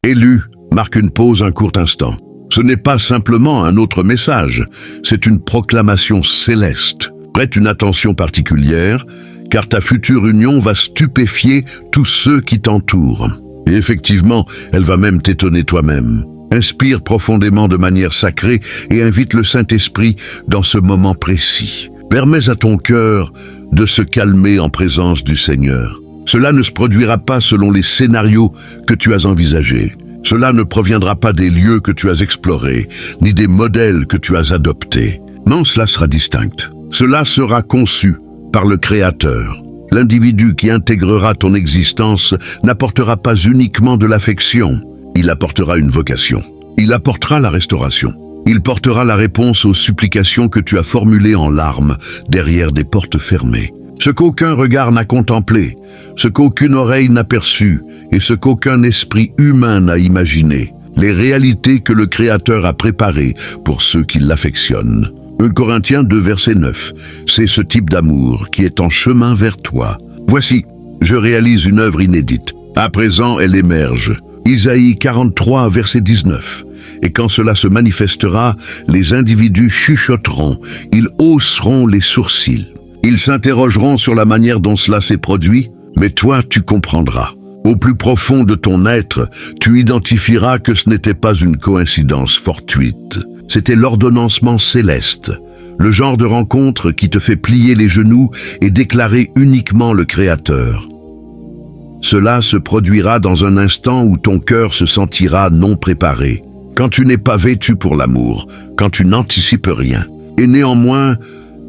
Élu marque une pause un court instant. Ce n'est pas simplement un autre message, c'est une proclamation céleste. Prête une attention particulière, car ta future union va stupéfier tous ceux qui t'entourent. Et effectivement, elle va même t'étonner toi-même. Inspire profondément de manière sacrée et invite le Saint-Esprit dans ce moment précis. Permets à ton cœur de se calmer en présence du Seigneur. Cela ne se produira pas selon les scénarios que tu as envisagés. Cela ne proviendra pas des lieux que tu as explorés, ni des modèles que tu as adoptés. Non, cela sera distinct. Cela sera conçu par le Créateur. L'individu qui intégrera ton existence n'apportera pas uniquement de l'affection, il apportera une vocation. Il apportera la restauration. Il portera la réponse aux supplications que tu as formulées en larmes derrière des portes fermées. Ce qu'aucun regard n'a contemplé, ce qu'aucune oreille n'a perçu et ce qu'aucun esprit humain n'a imaginé, les réalités que le Créateur a préparées pour ceux qui l'affectionnent. 1 Corinthiens 2, verset 9. C'est ce type d'amour qui est en chemin vers toi. Voici, je réalise une œuvre inédite. À présent, elle émerge. Isaïe 43, verset 19. Et quand cela se manifestera, les individus chuchoteront, ils hausseront les sourcils. Ils s'interrogeront sur la manière dont cela s'est produit, mais toi, tu comprendras. Au plus profond de ton être, tu identifieras que ce n'était pas une coïncidence fortuite. C'était l'ordonnancement céleste, le genre de rencontre qui te fait plier les genoux et déclarer uniquement le Créateur. Cela se produira dans un instant où ton cœur se sentira non préparé, quand tu n'es pas vêtu pour l'amour, quand tu n'anticipes rien. Et néanmoins,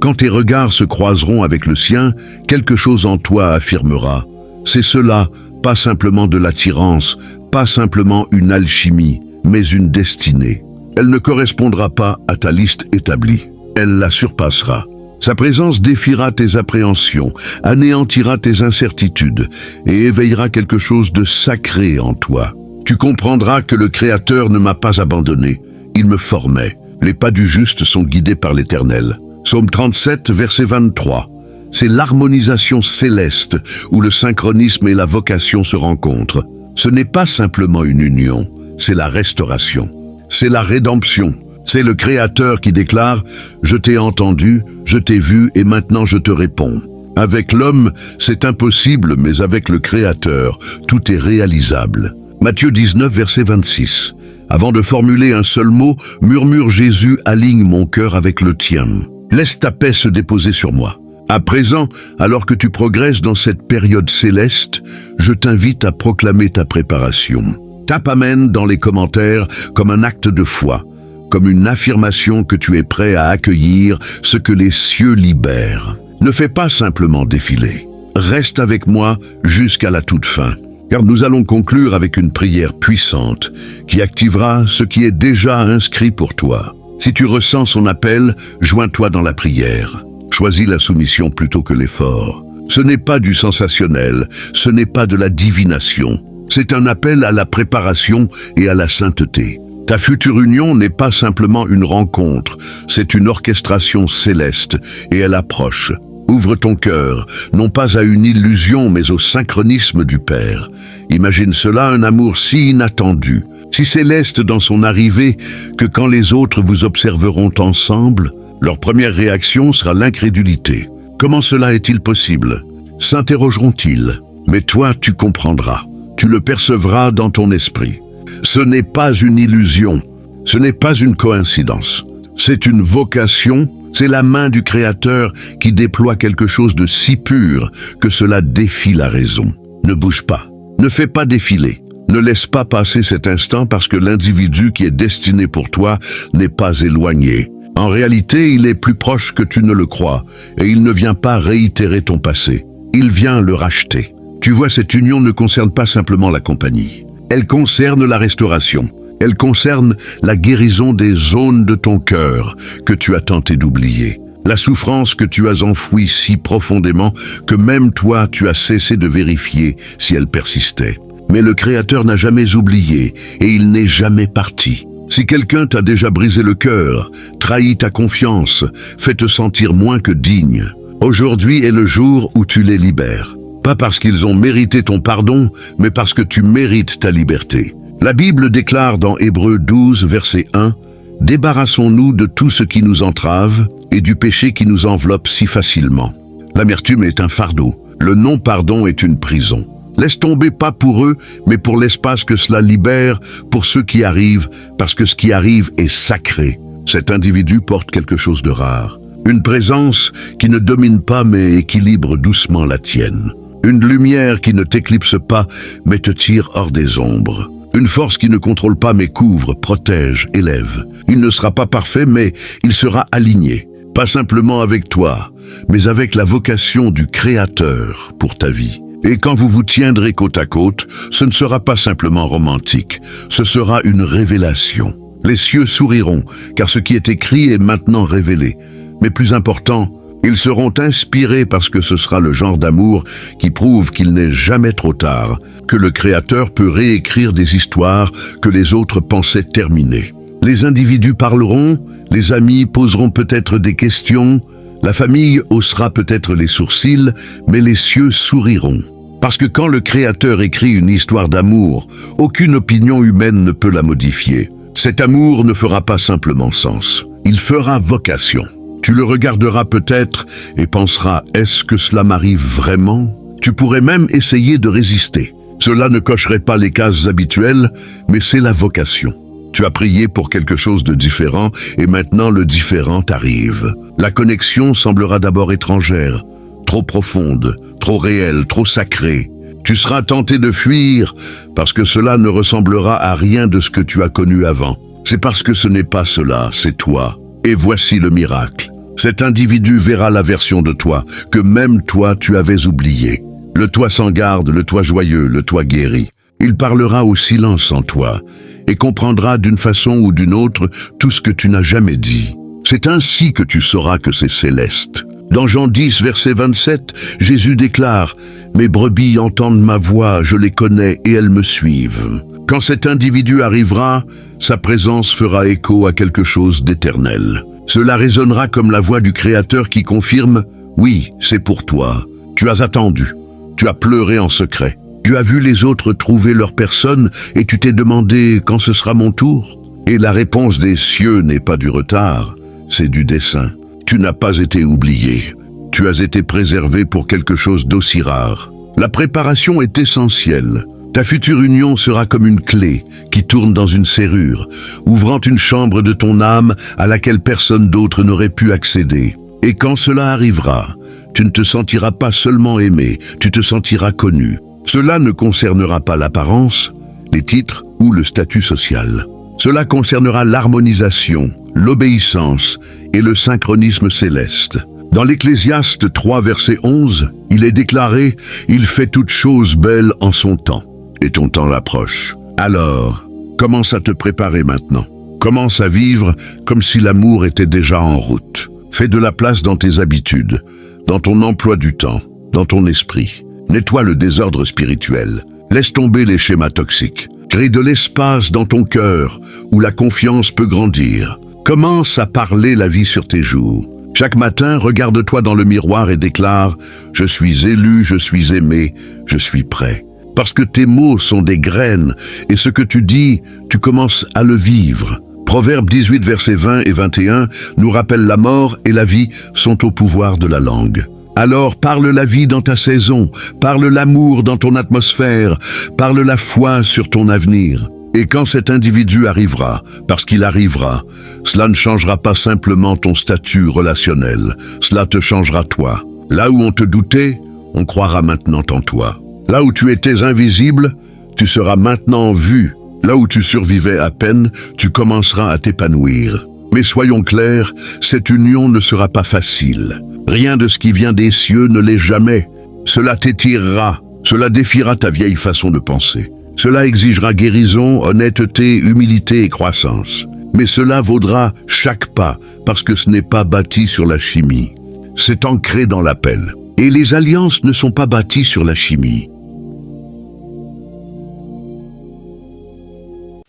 quand tes regards se croiseront avec le sien, quelque chose en toi affirmera. C'est cela, pas simplement de l'attirance, pas simplement une alchimie, mais une destinée. Elle ne correspondra pas à ta liste établie. Elle la surpassera. Sa présence défiera tes appréhensions, anéantira tes incertitudes et éveillera quelque chose de sacré en toi. Tu comprendras que le Créateur ne m'a pas abandonné. Il me formait. Les pas du juste sont guidés par l'Éternel. Psaume 37, verset 23. C'est l'harmonisation céleste où le synchronisme et la vocation se rencontrent. Ce n'est pas simplement une union, c'est la restauration. C'est la rédemption. C'est le Créateur qui déclare « Je t'ai entendu, je t'ai vu et maintenant je te réponds ». Avec l'homme, c'est impossible, mais avec le Créateur, tout est réalisable. Matthieu 19, verset 26. Avant de formuler un seul mot, murmure Jésus, aligne mon cœur avec le tien. Laisse ta paix se déposer sur moi. À présent, alors que tu progresses dans cette période céleste, je t'invite à proclamer ta préparation. Tape Amen dans les commentaires comme un acte de foi, comme une affirmation que tu es prêt à accueillir ce que les cieux libèrent. Ne fais pas simplement défiler. Reste avec moi jusqu'à la toute fin, car nous allons conclure avec une prière puissante qui activera ce qui est déjà inscrit pour toi. Si tu ressens son appel, joins-toi dans la prière. Choisis la soumission plutôt que l'effort. Ce n'est pas du sensationnel, ce n'est pas de la divination. C'est un appel à la préparation et à la sainteté. Ta future union n'est pas simplement une rencontre, c'est une orchestration céleste et elle approche. Ouvre ton cœur, non pas à une illusion mais au synchronisme du Père. Imagine cela, un amour si inattendu, si céleste dans son arrivée que quand les autres vous observeront ensemble, leur première réaction sera l'incrédulité. Comment cela est-il possible? S'interrogeront-ils? Mais toi, tu comprendras. Tu le percevras dans ton esprit. Ce n'est pas une illusion, ce n'est pas une coïncidence. C'est une vocation, c'est la main du Créateur qui déploie quelque chose de si pur que cela défie la raison. Ne bouge pas, ne fais pas défiler. Ne laisse pas passer cet instant parce que l'individu qui est destiné pour toi n'est pas éloigné. En réalité, il est plus proche que tu ne le crois et il ne vient pas réitérer ton passé. Il vient le racheter. Tu vois, cette union ne concerne pas simplement la compagnie. Elle concerne la restauration. Elle concerne la guérison des zones de ton cœur que tu as tenté d'oublier. La souffrance que tu as enfouie si profondément que même toi tu as cessé de vérifier si elle persistait. Mais le Créateur n'a jamais oublié et il n'est jamais parti. Si quelqu'un t'a déjà brisé le cœur, trahi ta confiance, fait te sentir moins que digne, aujourd'hui est le jour où tu les libères. Pas parce qu'ils ont mérité ton pardon, mais parce que tu mérites ta liberté. La Bible déclare dans Hébreux 12, verset 1, « Débarrassons-nous de tout ce qui nous entrave et du péché qui nous enveloppe si facilement. L'amertume est un fardeau, le non-pardon est une prison. Laisse tomber pas pour eux, mais pour l'espace que cela libère pour ceux qui arrivent, parce que ce qui arrive est sacré. Cet individu porte quelque chose de rare. Une présence qui ne domine pas mais équilibre doucement la tienne. Une lumière qui ne t'éclipse pas mais te tire hors des ombres. Une force qui ne contrôle pas mais couvre, protège, élève. Il ne sera pas parfait mais il sera aligné. Pas simplement avec toi, mais avec la vocation du Créateur pour ta vie. Et quand vous vous tiendrez côte à côte, ce ne sera pas simplement romantique, ce sera une révélation. Les cieux souriront, car ce qui est écrit est maintenant révélé. Mais plus important, ils seront inspirés parce que ce sera le genre d'amour qui prouve qu'il n'est jamais trop tard, que le Créateur peut réécrire des histoires que les autres pensaient terminées. Les individus parleront, les amis poseront peut-être des questions, la famille haussera peut-être les sourcils, mais les cieux souriront. Parce que quand le Créateur écrit une histoire d'amour, aucune opinion humaine ne peut la modifier. Cet amour ne fera pas simplement sens, il fera vocation. Tu le regarderas peut-être et penseras « Est-ce que cela m'arrive vraiment ?» Tu pourrais même essayer de résister. Cela ne cocherait pas les cases habituelles, mais c'est la vocation. Tu as prié pour quelque chose de différent et maintenant le différent arrive. La connexion semblera d'abord étrangère, trop profonde, trop réelle, trop sacrée. Tu seras tenté de fuir parce que cela ne ressemblera à rien de ce que tu as connu avant. C'est parce que ce n'est pas cela, c'est toi. Et voici le miracle. Cet individu verra la version de toi que même toi tu avais oubliée. Le toi sans garde, le toi joyeux, le toi guéri. Il parlera au silence en toi et comprendra d'une façon ou d'une autre tout ce que tu n'as jamais dit. C'est ainsi que tu sauras que c'est céleste. Dans Jean 10, verset 27, Jésus déclare « Mes brebis entendent ma voix, je les connais et elles me suivent. » Quand cet individu arrivera, sa présence fera écho à quelque chose d'éternel. Cela résonnera comme la voix du Créateur qui confirme « Oui, c'est pour toi. Tu as attendu. Tu as pleuré en secret. Tu as vu les autres trouver leur personne et tu t'es demandé quand ce sera mon tour. » Et la réponse des cieux n'est pas du retard, c'est du dessein. Tu n'as pas été oublié. Tu as été préservé pour quelque chose d'aussi rare. La préparation est essentielle. Ta future union sera comme une clé qui tourne dans une serrure, ouvrant une chambre de ton âme à laquelle personne d'autre n'aurait pu accéder. Et quand cela arrivera, tu ne te sentiras pas seulement aimé, tu te sentiras connu. Cela ne concernera pas l'apparence, les titres ou le statut social. Cela concernera l'harmonisation, l'obéissance et le synchronisme céleste. Dans l'Ecclésiaste 3, verset 11, il est déclaré « Il fait toutes choses belles en son temps ». Et ton temps approche. Alors, commence à te préparer maintenant. Commence à vivre comme si l'amour était déjà en route. Fais de la place dans tes habitudes, dans ton emploi du temps, dans ton esprit. Nettoie le désordre spirituel. Laisse tomber les schémas toxiques. Crée de l'espace dans ton cœur où la confiance peut grandir. Commence à parler la vie sur tes joues. Chaque matin, regarde-toi dans le miroir et déclare « Je suis élu, je suis aimé, je suis prêt ». Parce que tes mots sont des graines et ce que tu dis, tu commences à le vivre. Proverbe 18, versets 20 et 21 nous rappellent la mort et la vie sont au pouvoir de la langue. Alors parle la vie dans ta saison, parle l'amour dans ton atmosphère, parle la foi sur ton avenir. Et quand cet individu arrivera, parce qu'il arrivera, cela ne changera pas simplement ton statut relationnel, cela te changera toi. Là où on te doutait, on croira maintenant en toi. Là où tu étais invisible, tu seras maintenant vu. Là où tu survivais à peine, tu commenceras à t'épanouir. Mais soyons clairs, cette union ne sera pas facile. Rien de ce qui vient des cieux ne l'est jamais. Cela t'étirera, cela défiera ta vieille façon de penser. Cela exigera guérison, honnêteté, humilité et croissance. Mais cela vaudra chaque pas, parce que ce n'est pas bâti sur la chimie. C'est ancré dans l'appel. Et les alliances ne sont pas bâties sur la chimie.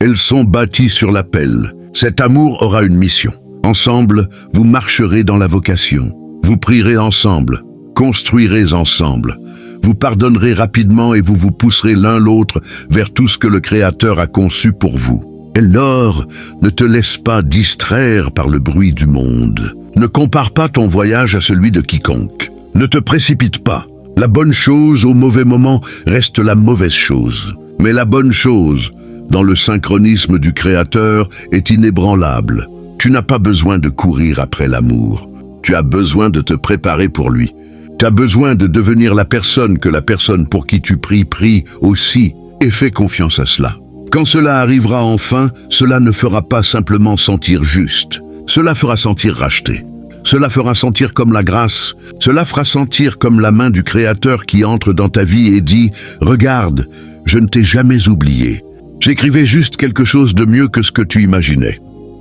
Elles sont bâties sur l'appel. Cet amour aura une mission. Ensemble, vous marcherez dans la vocation. Vous prierez ensemble, construirez ensemble. Vous pardonnerez rapidement et vous vous pousserez l'un l'autre vers tout ce que le Créateur a conçu pour vous. Alors, ne te laisse pas distraire par le bruit du monde. Ne compare pas ton voyage à celui de quiconque. Ne te précipite pas. La bonne chose au mauvais moment reste la mauvaise chose. Mais la bonne chose, dans le synchronisme du Créateur, est inébranlable. Tu n'as pas besoin de courir après l'amour. Tu as besoin de te préparer pour lui. Tu as besoin de devenir la personne que la personne pour qui tu prie aussi, et fais confiance à cela. Quand cela arrivera enfin, cela ne fera pas simplement sentir juste. Cela fera sentir racheté. Cela fera sentir comme la grâce. Cela fera sentir comme la main du Créateur qui entre dans ta vie et dit « Regarde, je ne t'ai jamais oublié. J'écrivais juste quelque chose de mieux que ce que tu imaginais. »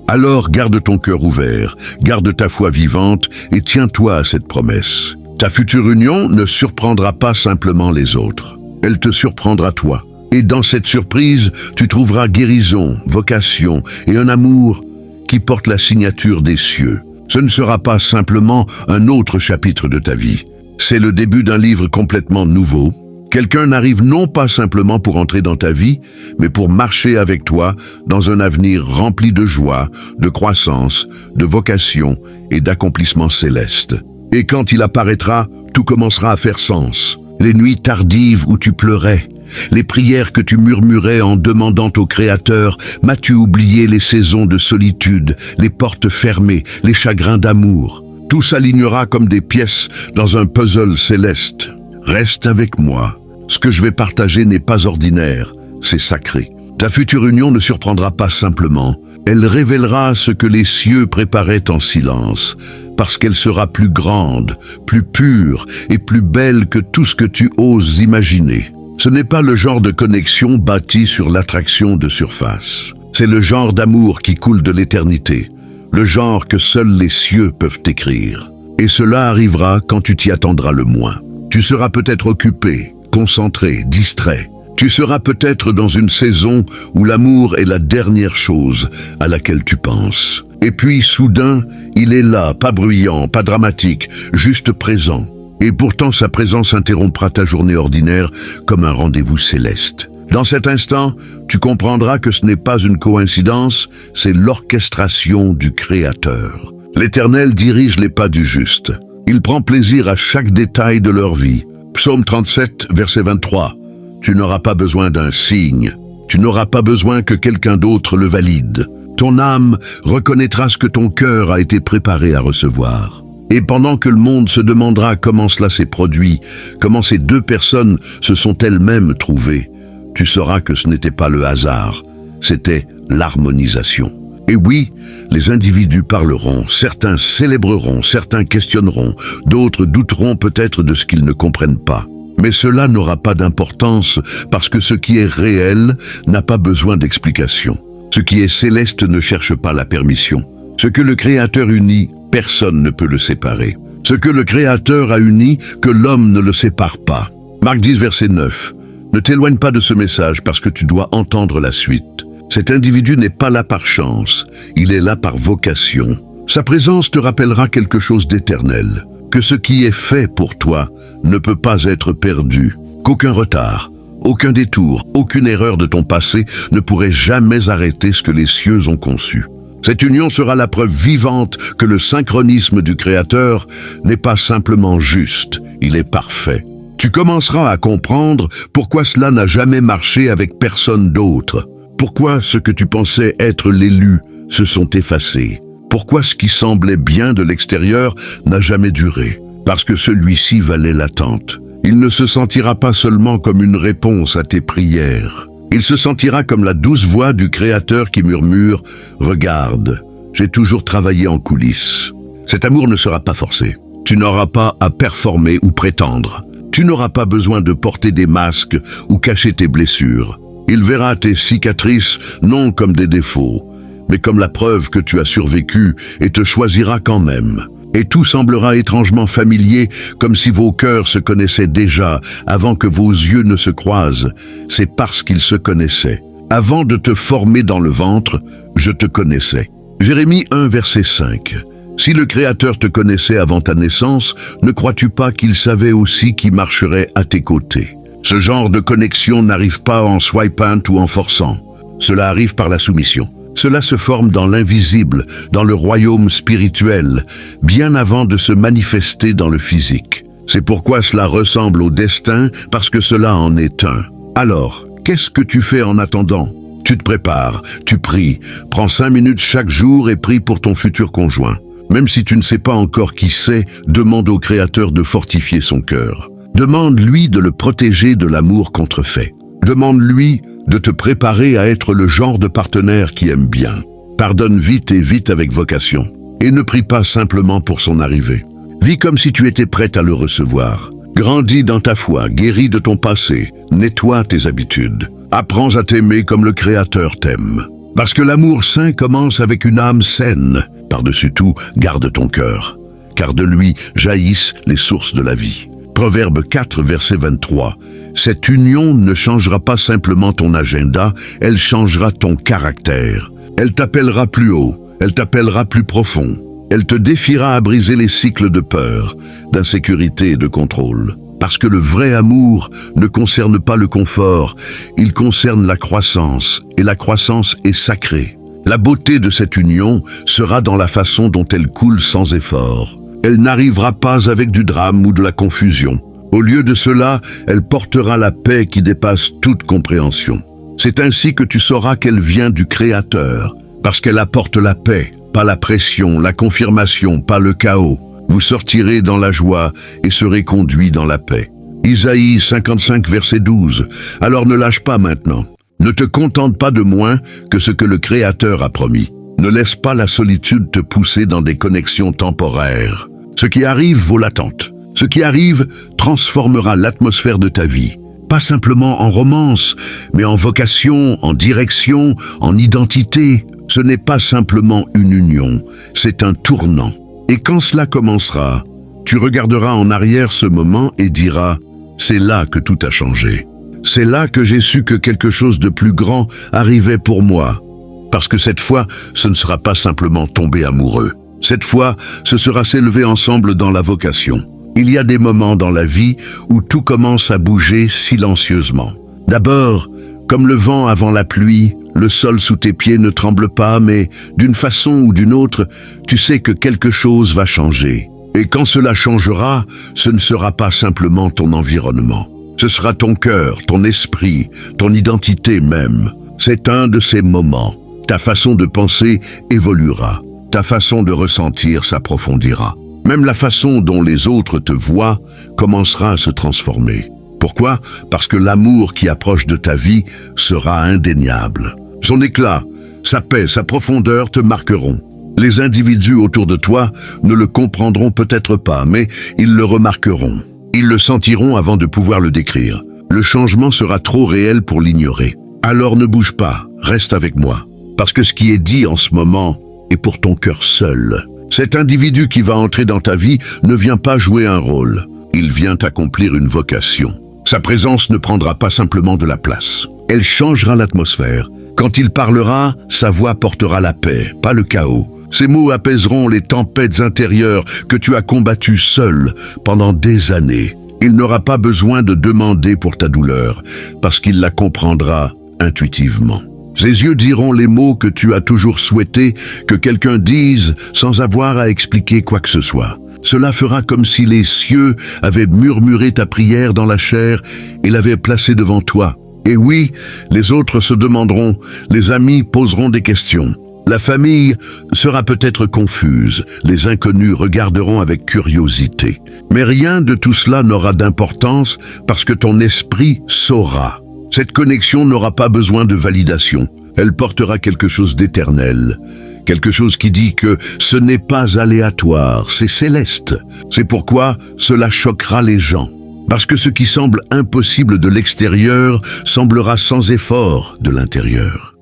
Alors garde ton cœur ouvert, garde ta foi vivante et tiens-toi à cette promesse. Ta future union ne surprendra pas simplement les autres. Elle te surprendra toi. Et dans cette surprise, tu trouveras guérison, vocation et un amour qui porte la signature des cieux. Ce ne sera pas simplement un autre chapitre de ta vie. C'est le début d'un livre complètement nouveau. Quelqu'un n'arrive non pas simplement pour entrer dans ta vie, mais pour marcher avec toi dans un avenir rempli de joie, de croissance, de vocation et d'accomplissement céleste. Et quand il apparaîtra, tout commencera à faire sens. Les nuits tardives où tu pleurais, les prières que tu murmurais en demandant au Créateur « M'as-tu oublié les saisons de solitude, les portes fermées, les chagrins d'amour ?» Tout s'alignera comme des pièces dans un puzzle céleste. Reste avec moi. Ce que je vais partager n'est pas ordinaire, c'est sacré. Ta future union ne surprendra pas simplement. Elle révélera ce que les cieux préparaient en silence, parce qu'elle sera plus grande, plus pure et plus belle que tout ce que tu oses imaginer. Ce n'est pas le genre de connexion bâtie sur l'attraction de surface. C'est le genre d'amour qui coule de l'éternité, le genre que seuls les cieux peuvent écrire. Et cela arrivera quand tu t'y attendras le moins. Tu seras peut-être occupé, concentré, distrait. Tu seras peut-être dans une saison où l'amour est la dernière chose à laquelle tu penses. Et puis, soudain, il est là, pas bruyant, pas dramatique, juste présent. Et pourtant, sa présence interrompra ta journée ordinaire comme un rendez-vous céleste. Dans cet instant, tu comprendras que ce n'est pas une coïncidence, c'est l'orchestration du Créateur. L'Éternel dirige les pas du juste. Il prend plaisir à chaque détail de leur vie. Psaume 37, verset 23. Tu n'auras pas besoin d'un signe. Tu n'auras pas besoin que quelqu'un d'autre le valide. Ton âme reconnaîtra ce que ton cœur a été préparé à recevoir. Et pendant que le monde se demandera comment cela s'est produit, comment ces deux personnes se sont elles-mêmes trouvées, tu sauras que ce n'était pas le hasard, c'était l'harmonisation. Et oui, les individus parleront, certains célébreront, certains questionneront, d'autres douteront peut-être de ce qu'ils ne comprennent pas. Mais cela n'aura pas d'importance parce que ce qui est réel n'a pas besoin d'explication. Ce qui est céleste ne cherche pas la permission. Ce que le Créateur unit, personne ne peut le séparer. Ce que le Créateur a uni, que l'homme ne le sépare pas. Marc 10, verset 9. Ne t'éloigne pas de ce message parce que tu dois entendre la suite. Cet individu n'est pas là par chance, il est là par vocation. Sa présence te rappellera quelque chose d'éternel. Que ce qui est fait pour toi ne peut pas être perdu, qu'aucun retard, aucun détour, aucune erreur de ton passé ne pourrait jamais arrêter ce que les cieux ont conçu. Cette union sera la preuve vivante que le synchronisme du Créateur n'est pas simplement juste, il est parfait. Tu commenceras à comprendre pourquoi cela n'a jamais marché avec personne d'autre, pourquoi ce que tu pensais être l'élu se sont effacés. Pourquoi ce qui semblait bien de l'extérieur n'a jamais duré? Parce que celui-ci valait l'attente. Il ne se sentira pas seulement comme une réponse à tes prières. Il se sentira comme la douce voix du Créateur qui murmure « Regarde, j'ai toujours travaillé en coulisses. » Cet amour ne sera pas forcé. Tu n'auras pas à performer ou prétendre. Tu n'auras pas besoin de porter des masques ou cacher tes blessures. Il verra tes cicatrices non comme des défauts, mais comme la preuve que tu as survécu et te choisira quand même. Et tout semblera étrangement familier, comme si vos cœurs se connaissaient déjà avant que vos yeux ne se croisent. C'est parce qu'ils se connaissaient. Avant de te former dans le ventre, je te connaissais. Jérémie 1, verset 5. Si le Créateur te connaissait avant ta naissance, ne crois-tu pas qu'il savait aussi qui marcherait à tes côtés? Ce genre de connexion n'arrive pas en swipant ou en forçant. Cela arrive par la soumission. Cela se forme dans l'invisible, dans le royaume spirituel, bien avant de se manifester dans le physique. C'est pourquoi cela ressemble au destin, parce que cela en est un. Alors, qu'est-ce que tu fais en attendant? Tu te prépares, tu pries, prends 5 minutes chaque jour et prie pour ton futur conjoint. Même si tu ne sais pas encore qui c'est, demande au Créateur de fortifier son cœur. Demande-lui de le protéger de l'amour contrefait. Demande-lui de te préparer à être le genre de partenaire qui aime bien. Pardonne vite et vite avec vocation. Et ne prie pas simplement pour son arrivée. Vis comme si tu étais prête à le recevoir. Grandis dans ta foi, guéris de ton passé, nettoie tes habitudes. Apprends à t'aimer comme le Créateur t'aime. Parce que l'amour saint commence avec une âme saine. Par-dessus tout, garde ton cœur, car de lui jaillissent les sources de la vie. Proverbe 4, verset 23. Cette union ne changera pas simplement ton agenda, elle changera ton caractère. Elle t'appellera plus haut, elle t'appellera plus profond. Elle te défiera à briser les cycles de peur, d'insécurité et de contrôle. Parce que le vrai amour ne concerne pas le confort, il concerne la croissance, et la croissance est sacrée. La beauté de cette union sera dans la façon dont elle coule sans effort. Elle n'arrivera pas avec du drame ou de la confusion. Au lieu de cela, elle portera la paix qui dépasse toute compréhension. C'est ainsi que tu sauras qu'elle vient du Créateur, parce qu'elle apporte la paix, pas la pression, la confirmation, pas le chaos. Vous sortirez dans la joie et serez conduits dans la paix. Isaïe 55, verset 12. Alors ne lâche pas maintenant. Ne te contente pas de moins que ce que le Créateur a promis. Ne laisse pas la solitude te pousser dans des connexions temporaires. Ce qui arrive vaut l'attente. Ce qui arrive transformera l'atmosphère de ta vie. Pas simplement en romance, mais en vocation, en direction, en identité. Ce n'est pas simplement une union, c'est un tournant. Et quand cela commencera, tu regarderas en arrière ce moment et diras « C'est là que tout a changé. C'est là que j'ai su que quelque chose de plus grand arrivait pour moi. » Parce que cette fois, ce ne sera pas simplement tomber amoureux. Cette fois, ce sera s'élever ensemble dans la vocation. Il y a des moments dans la vie où tout commence à bouger silencieusement. D'abord, comme le vent avant la pluie, le sol sous tes pieds ne tremble pas, mais d'une façon ou d'une autre, tu sais que quelque chose va changer. Et quand cela changera, ce ne sera pas simplement ton environnement. Ce sera ton cœur, ton esprit, ton identité même. C'est un de ces moments. Ta façon de penser évoluera. Ta façon de ressentir s'approfondira. Même la façon dont les autres te voient commencera à se transformer. Pourquoi? Parce que l'amour qui approche de ta vie sera indéniable. Son éclat, sa paix, sa profondeur te marqueront. Les individus autour de toi ne le comprendront peut-être pas, mais ils le remarqueront. Ils le sentiront avant de pouvoir le décrire. Le changement sera trop réel pour l'ignorer. Alors ne bouge pas, reste avec moi. Parce que ce qui est dit en ce moment est pour ton cœur seul. Cet individu qui va entrer dans ta vie ne vient pas jouer un rôle. Il vient accomplir une vocation. Sa présence ne prendra pas simplement de la place. Elle changera l'atmosphère. Quand il parlera, sa voix portera la paix, pas le chaos. Ses mots apaiseront les tempêtes intérieures que tu as combattues seul pendant des années. Il n'aura pas besoin de demander pour ta douleur, parce qu'il la comprendra intuitivement. Ses yeux diront les mots que tu as toujours souhaité que quelqu'un dise sans avoir à expliquer quoi que ce soit. Cela fera comme si les cieux avaient murmuré ta prière dans la chair et l'avaient placée devant toi. Et oui, les autres se demanderont, les amis poseront des questions. La famille sera peut-être confuse, les inconnus regarderont avec curiosité. Mais rien de tout cela n'aura d'importance parce que ton esprit saura. Cette connexion n'aura pas besoin de validation. Elle portera quelque chose d'éternel. Quelque chose qui dit que ce n'est pas aléatoire, c'est céleste. C'est pourquoi cela choquera les gens. Parce que ce qui semble impossible de l'extérieur semblera sans effort de l'intérieur.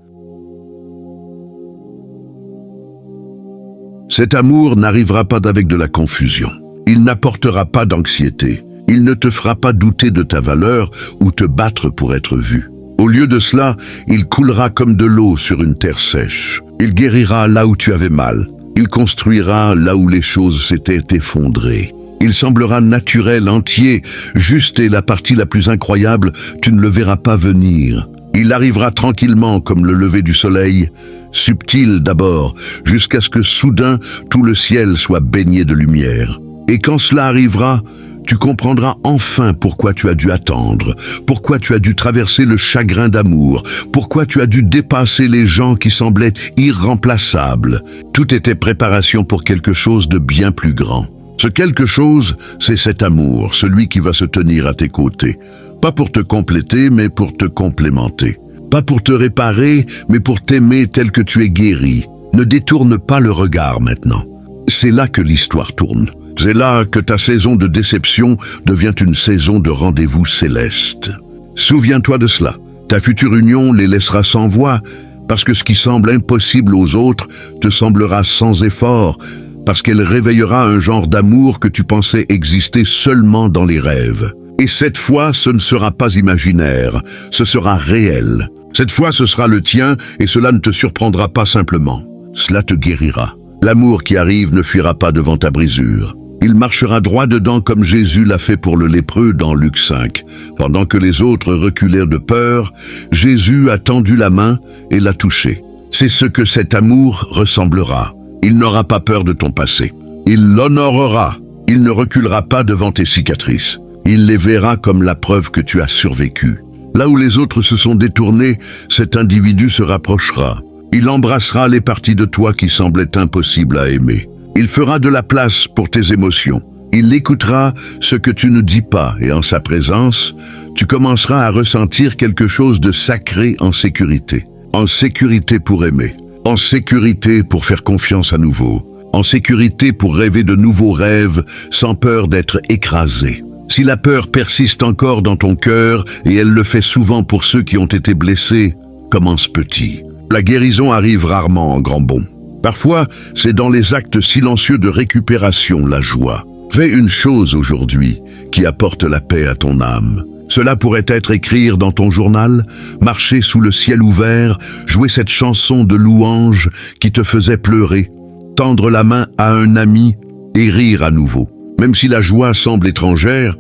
Cet amour n'arrivera pas avec de la confusion. Il n'apportera pas d'anxiété. Il ne te fera pas douter de ta valeur ou te battre pour être vu. Au lieu de cela, il coulera comme de l'eau sur une terre sèche. Il guérira là où tu avais mal. Il construira là où les choses s'étaient effondrées. Il semblera naturel, entier, juste, et la partie la plus incroyable, tu ne le verras pas venir. Il arrivera tranquillement comme le lever du soleil, subtil d'abord, jusqu'à ce que soudain tout le ciel soit baigné de lumière. Et quand cela arrivera, tu comprendras enfin pourquoi tu as dû attendre, pourquoi tu as dû traverser le chagrin d'amour, pourquoi tu as dû dépasser les gens qui semblaient irremplaçables. Tout était préparation pour quelque chose de bien plus grand. Ce quelque chose, c'est cet amour, celui qui va se tenir à tes côtés. Pas pour te compléter, mais pour te complémenter. Pas pour te réparer, mais pour t'aimer tel que tu es guéri. Ne détourne pas le regard maintenant. C'est là que l'histoire tourne. C'est là que ta saison de déception devient une saison de rendez-vous céleste. Souviens-toi de cela. Ta future union les laissera sans voix, parce que ce qui semble impossible aux autres te semblera sans effort, parce qu'elle réveillera un genre d'amour que tu pensais exister seulement dans les rêves. Et cette fois, ce ne sera pas imaginaire, ce sera réel. Cette fois, ce sera le tien, et cela ne te surprendra pas simplement. Cela te guérira. L'amour qui arrive ne fuira pas devant ta brisure. Il marchera droit dedans comme Jésus l'a fait pour le lépreux dans Luc 5. Pendant que les autres reculèrent de peur, Jésus a tendu la main et l'a touché. C'est ce que cet amour ressemblera. Il n'aura pas peur de ton passé. Il l'honorera. Il ne reculera pas devant tes cicatrices. Il les verra comme la preuve que tu as survécu. Là où les autres se sont détournés, cet individu se rapprochera. Il embrassera les parties de toi qui semblaient impossibles à aimer. Il fera de la place pour tes émotions. Il écoutera ce que tu ne dis pas, et en sa présence, tu commenceras à ressentir quelque chose de sacré en sécurité. En sécurité pour aimer. En sécurité pour faire confiance à nouveau. En sécurité pour rêver de nouveaux rêves sans peur d'être écrasé. Si la peur persiste encore dans ton cœur, et elle le fait souvent pour ceux qui ont été blessés, commence petit. La guérison arrive rarement en grand bond. Parfois, c'est dans les actes silencieux de récupération la joie. Fais une chose aujourd'hui qui apporte la paix à ton âme. Cela pourrait être écrire dans ton journal, marcher sous le ciel ouvert, jouer cette chanson de louange qui te faisait pleurer, tendre la main à un ami et rire à nouveau. Même si la joie semble étrangère,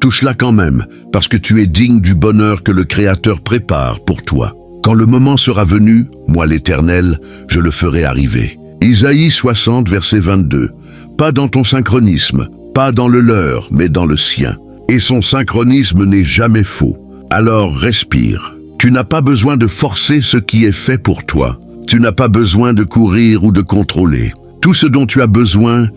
touche-la quand même, parce que tu es digne du bonheur que le Créateur prépare pour toi. Quand le moment sera venu, moi l'Éternel, je le ferai arriver. Isaïe 60, verset 22. Pas dans ton synchronisme, pas dans le leur, mais dans le sien. Et son synchronisme n'est jamais faux. Alors respire. Tu n'as pas besoin de forcer ce qui est fait pour toi. Tu n'as pas besoin de courir ou de contrôler. Tout ce dont tu as besoin,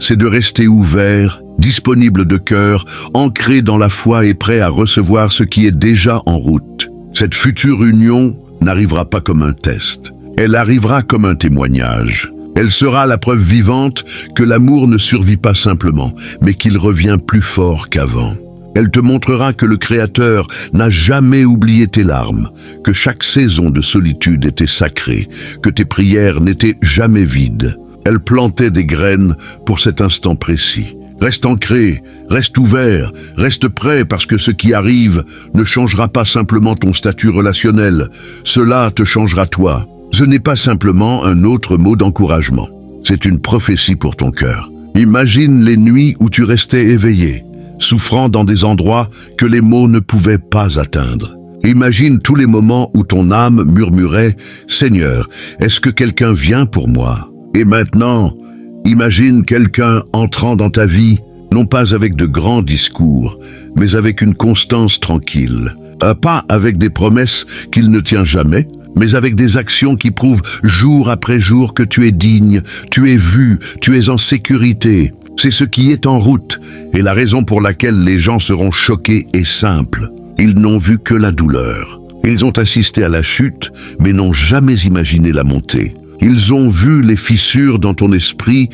c'est de rester ouvert, disponible de cœur, ancré dans la foi et prêt à recevoir ce qui est déjà en route. Cette future union n'arrivera pas comme un test. Elle arrivera comme un témoignage. Elle sera la preuve vivante que l'amour ne survit pas simplement, mais qu'il revient plus fort qu'avant. Elle te montrera que le Créateur n'a jamais oublié tes larmes, que chaque saison de solitude était sacrée, que tes prières n'étaient jamais vides. Elle plantait des graines pour cet instant précis. Reste ancré, reste ouvert, reste prêt parce que ce qui arrive ne changera pas simplement ton statut relationnel, cela te changera toi. Ce n'est pas simplement un autre mot d'encouragement, c'est une prophétie pour ton cœur. Imagine les nuits où tu restais éveillé, souffrant dans des endroits que les mots ne pouvaient pas atteindre. Imagine tous les moments où ton âme murmurait « Seigneur, est-ce que quelqu'un vient pour moi ?» Et maintenant, imagine quelqu'un entrant dans ta vie, non pas avec de grands discours, mais avec une constance tranquille. Pas avec des promesses qu'il ne tient jamais, mais avec des actions qui prouvent jour après jour que tu es digne, tu es vu, tu es en sécurité. C'est ce qui est en route, et la raison pour laquelle les gens seront choqués est simple. Ils n'ont vu que la douleur. Ils ont assisté à la chute, mais n'ont jamais imaginé la montée. Ils ont vu les fissures dans ton esprit,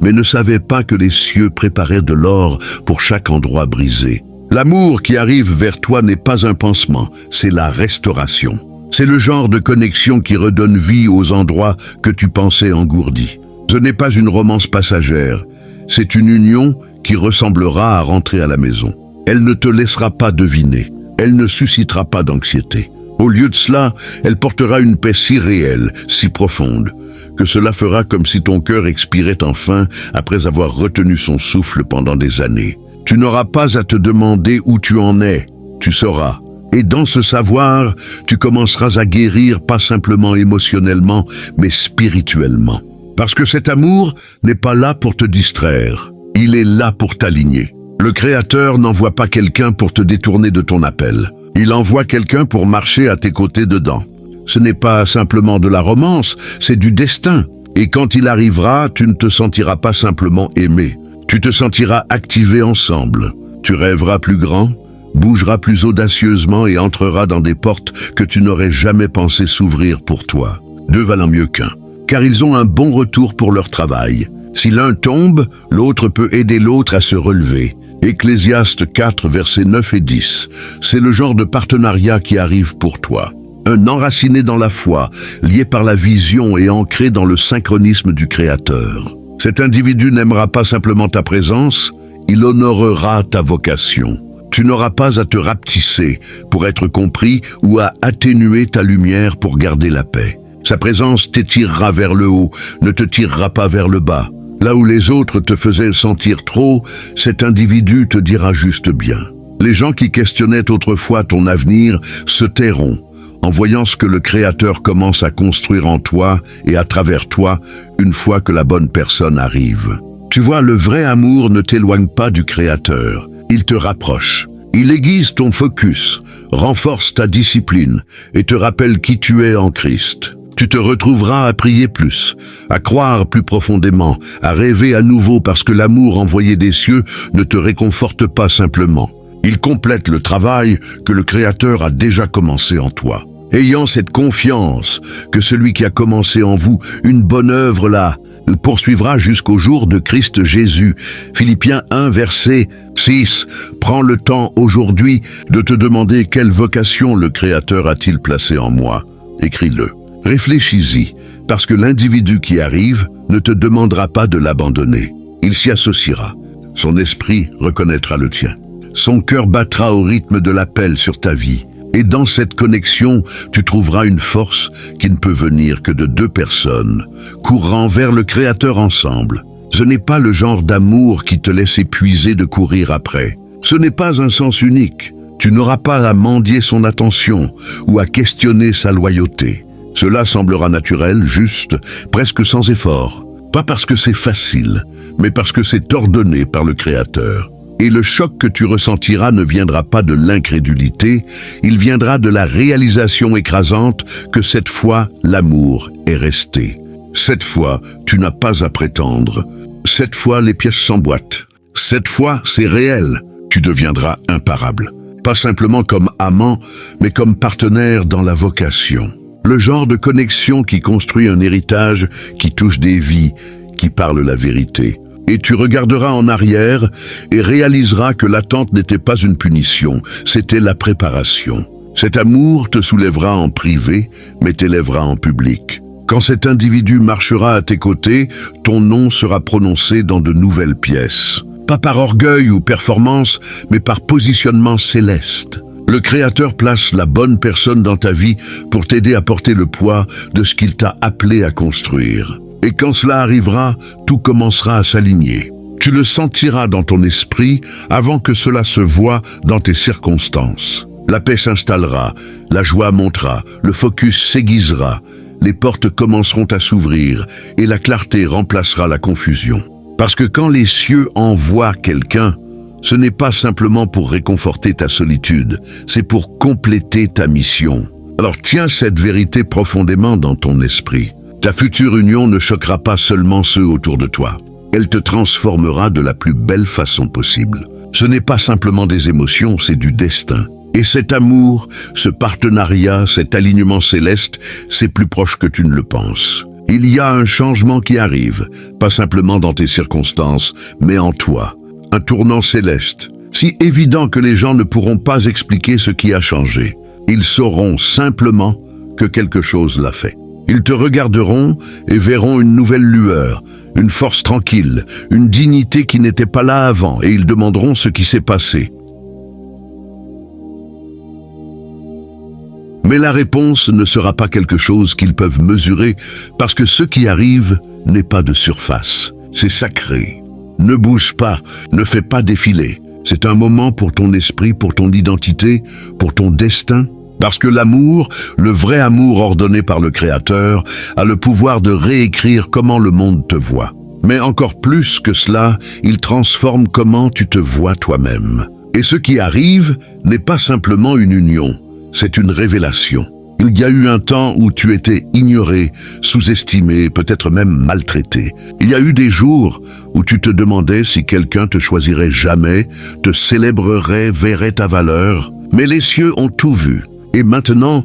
mais ne savaient pas que les cieux préparaient de l'or pour chaque endroit brisé. L'amour qui arrive vers toi n'est pas un pansement, c'est la restauration. C'est le genre de connexion qui redonne vie aux endroits que tu pensais engourdis. Ce n'est pas une romance passagère, c'est une union qui ressemblera à rentrer à la maison. Elle ne te laissera pas deviner, elle ne suscitera pas d'anxiété. Au lieu de cela, elle portera une paix si réelle, si profonde, que cela fera comme si ton cœur expirait enfin après avoir retenu son souffle pendant des années. Tu n'auras pas à te demander où tu en es, tu sauras. Et dans ce savoir, tu commenceras à guérir pas simplement émotionnellement, mais spirituellement. Parce que cet amour n'est pas là pour te distraire, il est là pour t'aligner. Le Créateur n'envoie pas quelqu'un pour te détourner de ton appel. Il envoie quelqu'un pour marcher à tes côtés dedans. Ce n'est pas simplement de la romance, c'est du destin. Et quand il arrivera, tu ne te sentiras pas simplement aimé. Tu te sentiras activé ensemble. Tu rêveras plus grand, bougeras plus audacieusement et entreras dans des portes que tu n'aurais jamais pensé s'ouvrir pour toi. Deux valant mieux qu'un, car ils ont un bon retour pour leur travail. Si l'un tombe, l'autre peut aider l'autre à se relever. Ecclésiaste 4, versets 9 et 10. C'est le genre de partenariat qui arrive pour toi. Un enraciné dans la foi, lié par la vision et ancré dans le synchronisme du Créateur. Cet individu n'aimera pas simplement ta présence, il honorera ta vocation. Tu n'auras pas à te rapetisser pour être compris ou à atténuer ta lumière pour garder la paix. Sa présence t'étirera vers le haut, ne te tirera pas vers le bas. Là où les autres te faisaient sentir trop, cet individu te dira juste bien. Les gens qui questionnaient autrefois ton avenir se tairont en voyant ce que le Créateur commence à construire en toi et à travers toi une fois que la bonne personne arrive. Tu vois, le vrai amour ne t'éloigne pas du Créateur, il te rapproche. Il aiguise ton focus, renforce ta discipline et te rappelle qui tu es en Christ. Tu te retrouveras à prier plus, à croire plus profondément, à rêver à nouveau parce que l'amour envoyé des cieux ne te réconforte pas simplement. Il complète le travail que le Créateur a déjà commencé en toi. Ayant cette confiance que celui qui a commencé en vous une bonne œuvre là, poursuivra jusqu'au jour de Christ Jésus. Philippiens 1, verset 6. Prends le temps aujourd'hui de te demander quelle vocation le Créateur a-t-il placée en moi. Écris-le. Réfléchis-y, parce que l'individu qui arrive ne te demandera pas de l'abandonner. Il s'y associera. Son esprit reconnaîtra le tien. Son cœur battra au rythme de l'appel sur ta vie. Et dans cette connexion, tu trouveras une force qui ne peut venir que de deux personnes, courant vers le Créateur ensemble. Ce n'est pas le genre d'amour qui te laisse épuiser de courir après. Ce n'est pas un sens unique. Tu n'auras pas à mendier son attention ou à questionner sa loyauté. Cela semblera naturel, juste, presque sans effort. Pas parce que c'est facile, mais parce que c'est ordonné par le Créateur. Et le choc que tu ressentiras ne viendra pas de l'incrédulité, il viendra de la réalisation écrasante que cette fois, l'amour est resté. Cette fois, tu n'as pas à prétendre. Cette fois, les pièces s'emboîtent. Cette fois, c'est réel. Tu deviendras imparable. Pas simplement comme amant, mais comme partenaire dans la vocation. Le genre de connexion qui construit un héritage, qui touche des vies, qui parle la vérité. Et tu regarderas en arrière et réaliseras que l'attente n'était pas une punition, c'était la préparation. Cet amour te soulèvera en privé, mais t'élèvera en public. Quand cet individu marchera à tes côtés, ton nom sera prononcé dans de nouvelles pièces. Pas par orgueil ou performance, mais par positionnement céleste. Le Créateur place la bonne personne dans ta vie pour t'aider à porter le poids de ce qu'il t'a appelé à construire. Et quand cela arrivera, tout commencera à s'aligner. Tu le sentiras dans ton esprit avant que cela se voie dans tes circonstances. La paix s'installera, la joie montera, le focus s'aiguisera, les portes commenceront à s'ouvrir et la clarté remplacera la confusion. Parce que quand les cieux envoient quelqu'un, ce n'est pas simplement pour réconforter ta solitude, c'est pour compléter ta mission. Alors tiens cette vérité profondément dans ton esprit. Ta future union ne choquera pas seulement ceux autour de toi. Elle te transformera de la plus belle façon possible. Ce n'est pas simplement des émotions, c'est du destin. Et cet amour, ce partenariat, cet alignement céleste, c'est plus proche que tu ne le penses. Il y a un changement qui arrive, pas simplement dans tes circonstances, mais en toi. Un tournant céleste, si évident que les gens ne pourront pas expliquer ce qui a changé. Ils sauront simplement que quelque chose l'a fait. Ils te regarderont et verront une nouvelle lueur, une force tranquille, une dignité qui n'était pas là avant, et ils demanderont ce qui s'est passé. Mais la réponse ne sera pas quelque chose qu'ils peuvent mesurer parce que ce qui arrive n'est pas de surface. C'est sacré. Ne bouge pas, ne fais pas défiler. C'est un moment pour ton esprit, pour ton identité, pour ton destin. Parce que l'amour, le vrai amour ordonné par le Créateur, a le pouvoir de réécrire comment le monde te voit. Mais encore plus que cela, il transforme comment tu te vois toi-même. Et ce qui arrive n'est pas simplement une union, c'est une révélation. Il y a eu un temps où tu étais ignoré, sous-estimé, peut-être même maltraité. Il y a eu des jours où tu te demandais si quelqu'un te choisirait jamais, te célébrerait, verrait ta valeur. Mais les cieux ont tout vu. Et maintenant,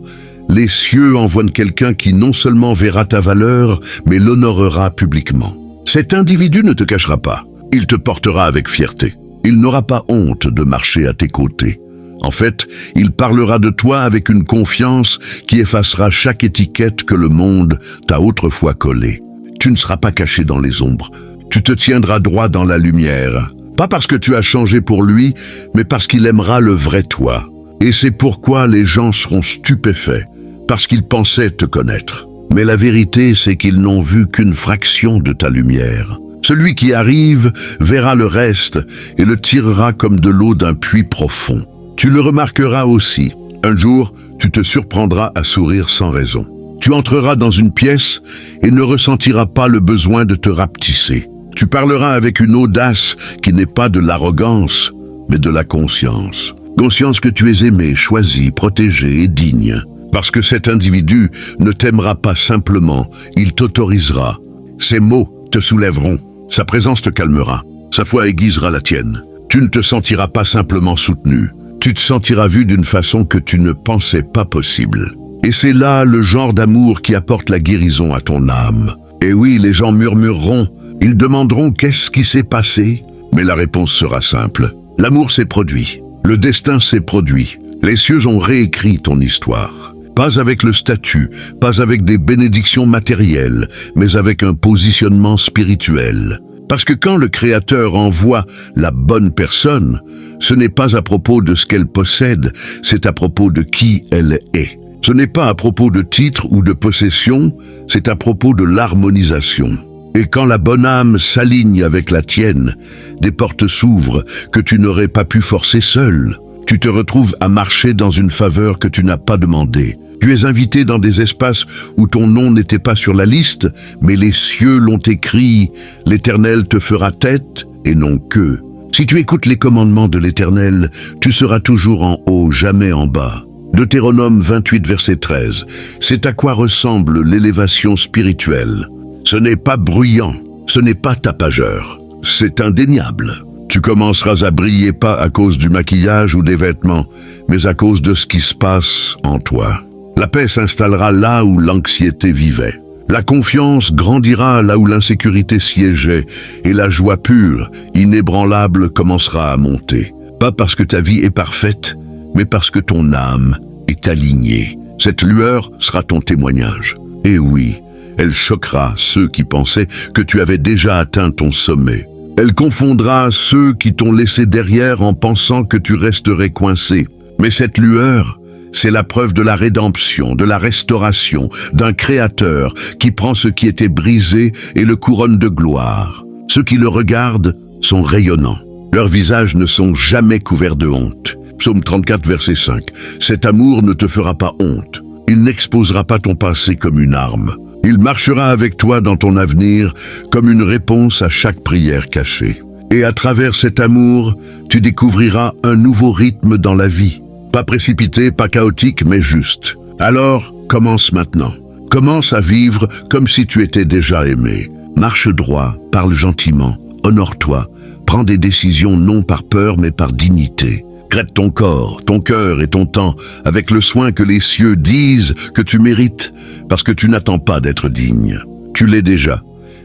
les cieux envoient quelqu'un qui non seulement verra ta valeur, mais l'honorera publiquement. Cet individu ne te cachera pas. Il te portera avec fierté. Il n'aura pas honte de marcher à tes côtés. En fait, il parlera de toi avec une confiance qui effacera chaque étiquette que le monde t'a autrefois collée. Tu ne seras pas caché dans les ombres. Tu te tiendras droit dans la lumière. Pas parce que tu as changé pour lui, mais parce qu'il aimera le vrai toi. Et c'est pourquoi les gens seront stupéfaits, parce qu'ils pensaient te connaître. Mais la vérité, c'est qu'ils n'ont vu qu'une fraction de ta lumière. Celui qui arrive verra le reste et le tirera comme de l'eau d'un puits profond. Tu le remarqueras aussi. Un jour, tu te surprendras à sourire sans raison. Tu entreras dans une pièce et ne ressentiras pas le besoin de te rapetisser. Tu parleras avec une audace qui n'est pas de l'arrogance, mais de la conscience. Conscience que tu es aimé, choisi, protégé et digne. Parce que cet individu ne t'aimera pas simplement, il t'autorisera. Ses mots te soulèveront, sa présence te calmera, sa foi aiguisera la tienne. Tu ne te sentiras pas simplement soutenu. Tu te sentiras vu d'une façon que tu ne pensais pas possible. Et c'est là le genre d'amour qui apporte la guérison à ton âme. Et oui, les gens murmureront, ils demanderont qu'est-ce qui s'est passé, mais la réponse sera simple. L'amour s'est produit, le destin s'est produit, les cieux ont réécrit ton histoire. Pas avec le statut, pas avec des bénédictions matérielles, mais avec un positionnement spirituel. Parce que quand le Créateur envoie la bonne personne, ce n'est pas à propos de ce qu'elle possède, c'est à propos de qui elle est. Ce n'est pas à propos de titre ou de possession, c'est à propos de l'harmonisation. Et quand la bonne âme s'aligne avec la tienne, des portes s'ouvrent que tu n'aurais pas pu forcer seul. Tu te retrouves à marcher dans une faveur que tu n'as pas demandée. Tu es invité dans des espaces où ton nom n'était pas sur la liste, mais les cieux l'ont écrit, l'Éternel te fera tête et non queue. Si tu écoutes les commandements de l'Éternel, tu seras toujours en haut, jamais en bas. Deutéronome 28, verset 13. C'est à quoi ressemble l'élévation spirituelle. Ce n'est pas bruyant, ce n'est pas tapageur, c'est indéniable. Tu commenceras à briller pas à cause du maquillage ou des vêtements, mais à cause de ce qui se passe en toi. La paix s'installera là où l'anxiété vivait. La confiance grandira là où l'insécurité siégeait et la joie pure, inébranlable, commencera à monter. Pas parce que ta vie est parfaite, mais parce que ton âme est alignée. Cette lueur sera ton témoignage. Et oui, elle choquera ceux qui pensaient que tu avais déjà atteint ton sommet. Elle confondra ceux qui t'ont laissé derrière en pensant que tu resterais coincé. Mais cette lueur, c'est la preuve de la rédemption, de la restauration, d'un Créateur qui prend ce qui était brisé et le couronne de gloire. Ceux qui le regardent sont rayonnants. Leurs visages ne sont jamais couverts de honte. Psaume 34, verset 5. Cet amour ne te fera pas honte. Il n'exposera pas ton passé comme une arme. Il marchera avec toi dans ton avenir comme une réponse à chaque prière cachée. Et à travers cet amour, tu découvriras un nouveau rythme dans la vie. Pas précipité, pas chaotique, mais juste. Alors, commence maintenant. Commence à vivre comme si tu étais déjà aimé. Marche droit, parle gentiment, honore-toi. Prends des décisions non par peur, mais par dignité. Crête ton corps, ton cœur et ton temps avec le soin que les cieux disent que tu mérites, parce que tu n'attends pas d'être digne. Tu l'es déjà.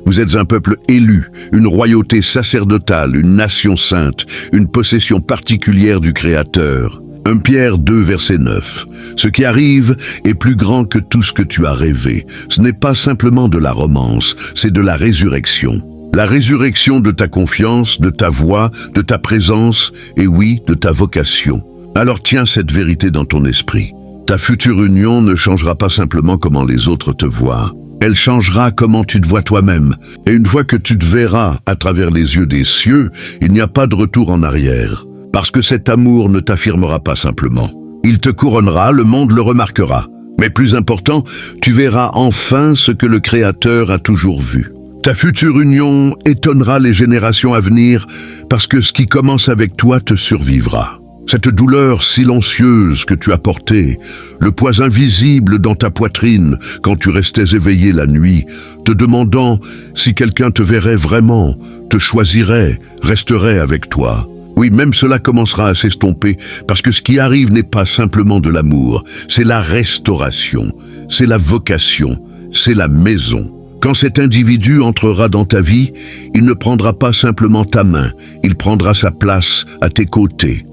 Vous êtes un peuple élu, une royauté sacerdotale, une nation sainte, une possession particulière du Créateur. 1 Pierre 2, verset 9. Ce qui arrive est plus grand que tout ce que tu as rêvé. Ce n'est pas simplement de la romance, c'est de la résurrection. La résurrection de ta confiance, de ta voix, de ta présence et oui, de ta vocation. Alors tiens cette vérité dans ton esprit. Ta future union ne changera pas simplement comment les autres te voient. Elle changera comment tu te vois toi-même. Et une fois que tu te verras à travers les yeux des cieux, il n'y a pas de retour en arrière. Parce que cet amour ne t'affirmera pas simplement. Il te couronnera, le monde le remarquera. Mais plus important, tu verras enfin ce que le Créateur a toujours vu. Ta future union étonnera les générations à venir parce que ce qui commence avec toi te survivra. Cette douleur silencieuse que tu as portée, le poids invisible dans ta poitrine quand tu restais éveillé la nuit, te demandant si quelqu'un te verrait vraiment, te choisirait, resterait avec toi. Oui, même cela commencera à s'estomper parce que ce qui arrive n'est pas simplement de l'amour, c'est la restauration, c'est la vocation, c'est la maison. Quand cet individu entrera dans ta vie, il ne prendra pas simplement ta main, il prendra sa place à tes côtés.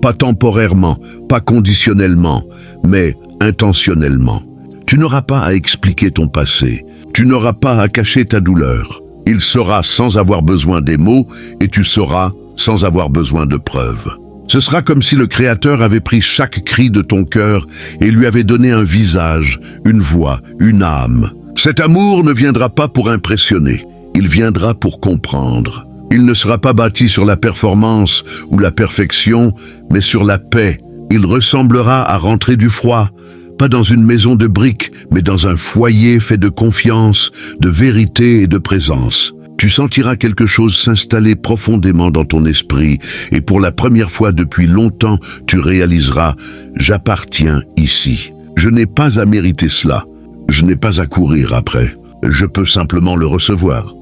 Pas temporairement, pas conditionnellement, mais intentionnellement. Tu n'auras pas à expliquer ton passé, tu n'auras pas à cacher ta douleur. Il sera sans avoir besoin des mots et tu sauras sans avoir besoin de preuves. Ce sera comme si le Créateur avait pris chaque cri de ton cœur et lui avait donné un visage, une voix, une âme. Cet amour ne viendra pas pour impressionner, il viendra pour comprendre. Il ne sera pas bâti sur la performance ou la perfection, mais sur la paix. Il ressemblera à rentrer du froid, pas dans une maison de briques, mais dans un foyer fait de confiance, de vérité et de présence. Tu sentiras quelque chose s'installer profondément dans ton esprit et pour la première fois depuis longtemps, tu réaliseras « J'appartiens ici. Je n'ai pas à mériter cela. Je n'ai pas à courir après. Je peux simplement le recevoir. »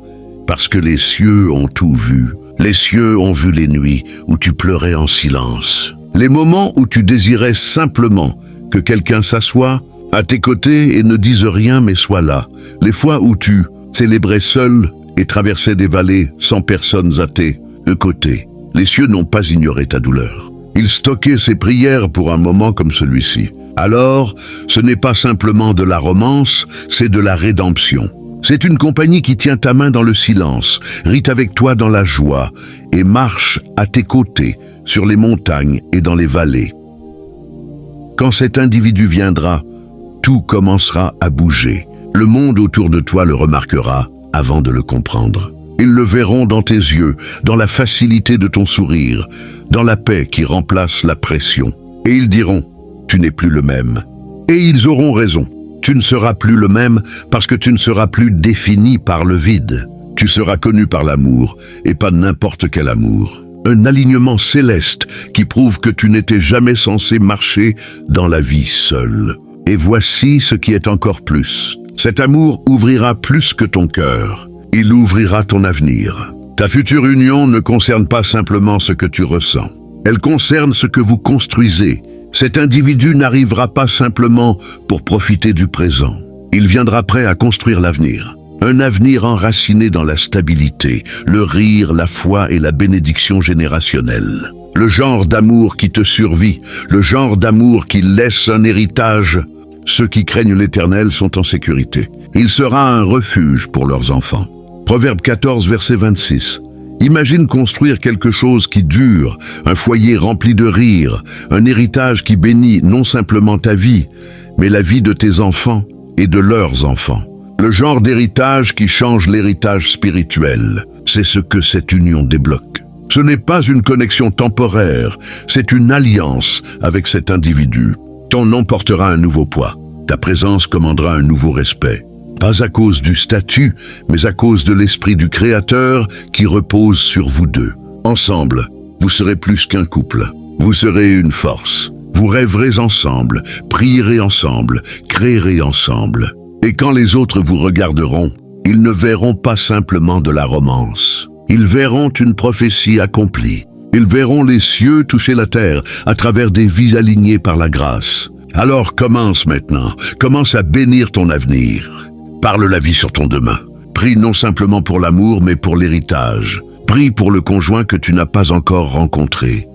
Parce que les cieux ont tout vu. Les cieux ont vu les nuits où tu pleurais en silence. Les moments où tu désirais simplement que quelqu'un s'assoie à tes côtés et ne dise rien mais soit là. Les fois où tu célébrais seul et traversais des vallées sans personne à tes côtés. Les cieux n'ont pas ignoré ta douleur. Ils stockaient ces prières pour un moment comme celui-ci. Alors, ce n'est pas simplement de la romance, c'est de la rédemption. C'est une compagnie qui tient ta main dans le silence, rit avec toi dans la joie et marche à tes côtés sur les montagnes et dans les vallées. Quand cet individu viendra, tout commencera à bouger. Le monde autour de toi le remarquera avant de le comprendre. Ils le verront dans tes yeux, dans la facilité de ton sourire, dans la paix qui remplace la pression. Et ils diront, tu n'es plus le même. Et ils auront raison. Tu ne seras plus le même parce que tu ne seras plus défini par le vide. Tu seras connu par l'amour et pas n'importe quel amour. Un alignement céleste qui prouve que tu n'étais jamais censé marcher dans la vie seul. Et voici ce qui est encore plus. Cet amour ouvrira plus que ton cœur. Il ouvrira ton avenir. Ta future union ne concerne pas simplement ce que tu ressens. Elle concerne ce que vous construisez. Cet individu n'arrivera pas simplement pour profiter du présent. Il viendra prêt à construire l'avenir. Un avenir enraciné dans la stabilité, le rire, la foi et la bénédiction générationnelle. Le genre d'amour qui te survit, le genre d'amour qui laisse un héritage. Ceux qui craignent l'Éternel sont en sécurité. Il sera un refuge pour leurs enfants. Proverbe 14, verset 26. Imagine construire quelque chose qui dure, un foyer rempli de rire, un héritage qui bénit non simplement ta vie, mais la vie de tes enfants et de leurs enfants. Le genre d'héritage qui change l'héritage spirituel, c'est ce que cette union débloque. Ce n'est pas une connexion temporaire, c'est une alliance avec cet individu. Ton nom portera un nouveau poids, ta présence commandera un nouveau respect. Pas à cause du statut, mais à cause de l'esprit du Créateur qui repose sur vous deux. Ensemble, vous serez plus qu'un couple. Vous serez une force. Vous rêverez ensemble, prierez ensemble, créerez ensemble. Et quand les autres vous regarderont, ils ne verront pas simplement de la romance. Ils verront une prophétie accomplie. Ils verront les cieux toucher la terre à travers des vies alignées par la grâce. Alors commence maintenant. Commence à bénir ton avenir. Parle la vie sur ton demain. Prie non simplement pour l'amour, mais pour l'héritage. Prie pour le conjoint que tu n'as pas encore rencontré.